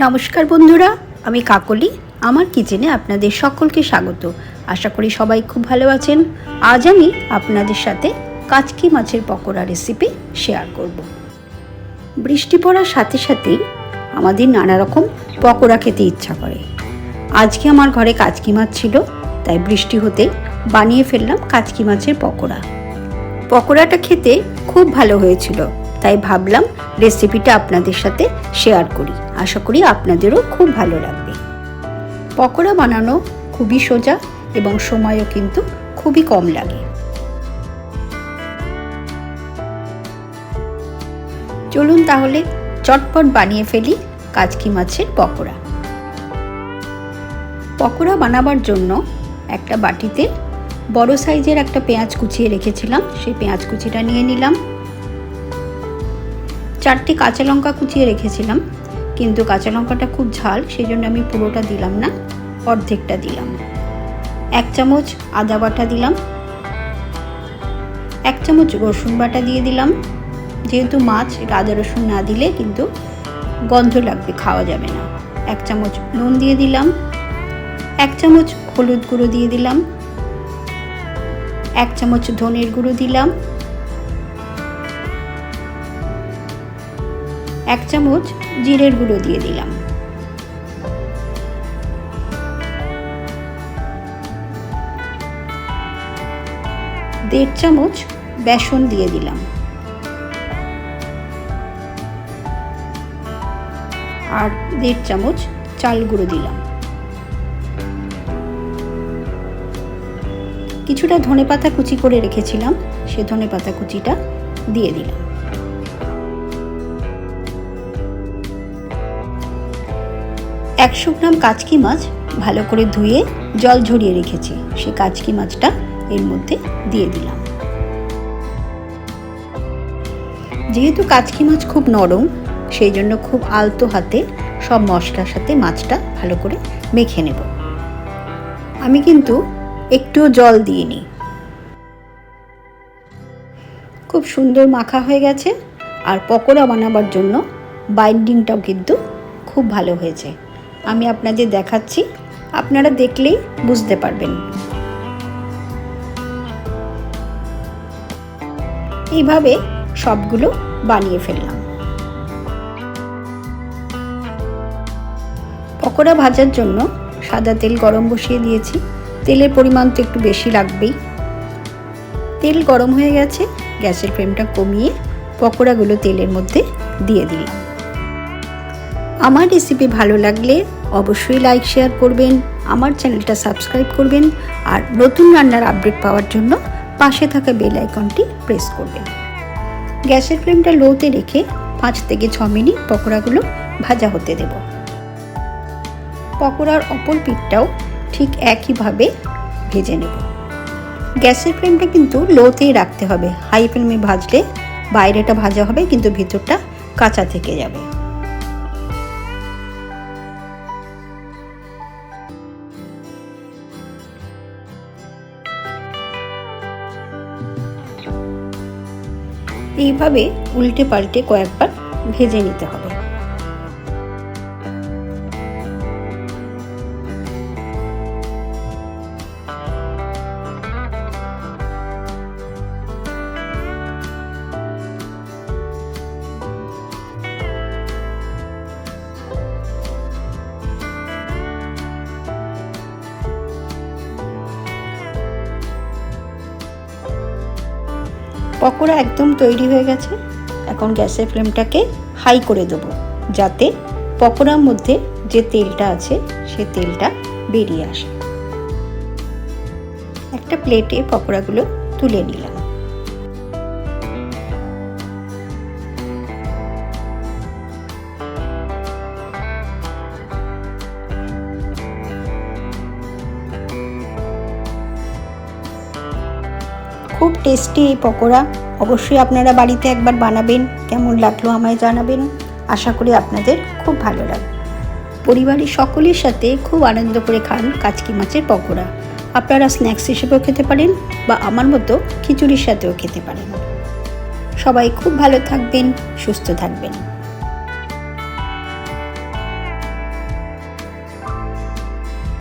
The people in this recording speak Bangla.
নমস্কার বন্ধুরা, আমি কাকলি। আমার কিচেনে আপনাদের সকলকে স্বাগত। আশা করি সবাই খুব ভালো আছেন। আজ আমি আপনাদের সাথে কাচকি মাছের পকোড়া রেসিপি শেয়ার করব। বৃষ্টি পড়ার সাথে সাথেই আমাদের নানা রকম পকোড়া খেতে ইচ্ছা করে। আজকে আমার ঘরে কাচকি মাছ ছিল, তাই বৃষ্টি হতে বানিয়ে ফেললাম কাচকি মাছের পকোড়া। পকোড়াটা খেতে খুব ভালো হয়েছিল, তাই ভাবলাম রেসিপিটা আপনাদের সাথে শেয়ার করি। আশা করি আপনাদেরও খুব ভালো লাগবে। পকোড়া বানানো খুবই সোজা এবং সময়ও কিন্তু খুবই কম লাগে। চলুন তাহলে চটপট বানিয়ে ফেলি কাচকি মাছের পকোড়া। পকোড়া বানাবার জন্য একটা বাটিতে বড় সাইজের একটা পেঁয়াজ কুচিয়ে রেখেছিলাম, সেই পেঁয়াজ কুচিটা নিয়ে নিলাম। 4টে কাঁচা লঙ্কা কুচিয়ে রেখেছিলাম, কিন্তু কাঁচা লঙ্কাটা খুব ঝাল, সেই জন্য আমি পুরোটা দিলাম না, অর্ধেকটা দিলাম। 1 চামচ আদা বাটা দিলাম, 1 চামচ রসুন বাটা দিয়ে দিলাম। যেহেতু মাছ, এটা আদা রসুন না দিলে কিন্তু গন্ধ লাগবে, খাওয়া যাবে না। 1 চামচ নুন দিয়ে দিলাম, 1 চামচ হলুদ গুঁড়ো দিয়ে দিলাম, 1 চামচ ধনের গুঁড়ো দিলাম, 1 চামচ জিরের গুঁড়ো দিয়ে দিলাম। দেড় চামচ বেসন দিয়ে দিলাম, আর 1.5 চামচ চাল গুঁড়ো দিলাম। কিছুটা ধনেপাতা কুচি করে রেখেছিলাম, সে ধনেপাতা কুচিটা দিয়ে দিলাম। একশো গ্রাম কাচকি মাছ ভালো করে ধুয়ে জল ঝরিয়ে রেখেছি, সেই কাচকি মাছটা এর মধ্যে দিয়ে দিলাম। যেহেতু কাচকি মাছ খুব নরম, সেই জন্য খুব আলতো হাতে সব মশলার সাথে মাছটা ভালো করে মেখে নেব। আমি কিন্তু একটুও জল দিইনি। খুব সুন্দর মাখা হয়ে গেছে, আর পকোড়া বানাবার জন্য বাইন্ডিংটাও কিন্তু খুব ভালো হয়েছে। আমি আপনাদের দেখাচ্ছি, আপনারা দেখলেই বুঝতে পারবেন। এইভাবে সবগুলো বানিয়ে ফেললাম। পকোড়া ভাজার জন্য সাদা তেল গরম বসিয়ে দিয়েছি। তেলের পরিমাণ তো একটু বেশি লাগবেই। তেল গরম হয়ে গেছে, গ্যাসের ফ্লেমটা কমিয়ে পকোড়াগুলো তেলের মধ্যে দিয়ে দিলাম। আমার রেসিপি ভালো লাগলে অবশ্যই লাইক শেয়ার করবেন, আমার চ্যানেলটা সাবস্ক্রাইব করবেন, আর নতুন রান্নার আপডেট পাওয়ার জন্য পাশে থাকা বেল আইকনটি প্রেস করবেন। গ্যাসের ফ্লেমটা লোতে রেখে 5 থেকে 6 মিনিট পকোড়াগুলো ভাজা হতে দেব। পকোড়ার অপর পিঠটাও ঠিক একইভাবে ভেজে নেব। গ্যাসের ফ্লেমটা কিন্তু লোতেই রাখতে হবে। হাই ফ্লেমে ভাজলে বাইরেটা ভাজা হবে, কিন্তু ভিতরটা কাঁচা থেকে যাবে। এইভাবে উল্টে পাল্টে কয়েকবার ভেজে নিতে হবে। পকোড়া একদম তৈরি হয়ে গেছে। এখন গ্যাসের ফ্লেমটাকে হাই করে দেবো, যাতে পকোড়ার মধ্যে যে তেলটা আছে সে তেলটা বেরিয়ে আসে। একটা প্লেটে পকোড়াগুলো তুলে নিলাম। খুব টেস্টি এই পকোড়া, অবশ্যই আপনারা বাড়িতে একবার বানাবেন। কেমন লাগলো আমায় জানাবেন। আশা করি আপনাদের খুব ভালো লাগবে। পরিবারের সকলের সাথে খুব আনন্দ করে খান কাচকি মাছের পকোড়া। আপনারা স্ন্যাক্স হিসেবেও খেতে পারেন, বা আমার মতো খিচুড়ির সাথেও খেতে পারেন। সবাই খুব ভালো থাকবেন, সুস্থ থাকবেন।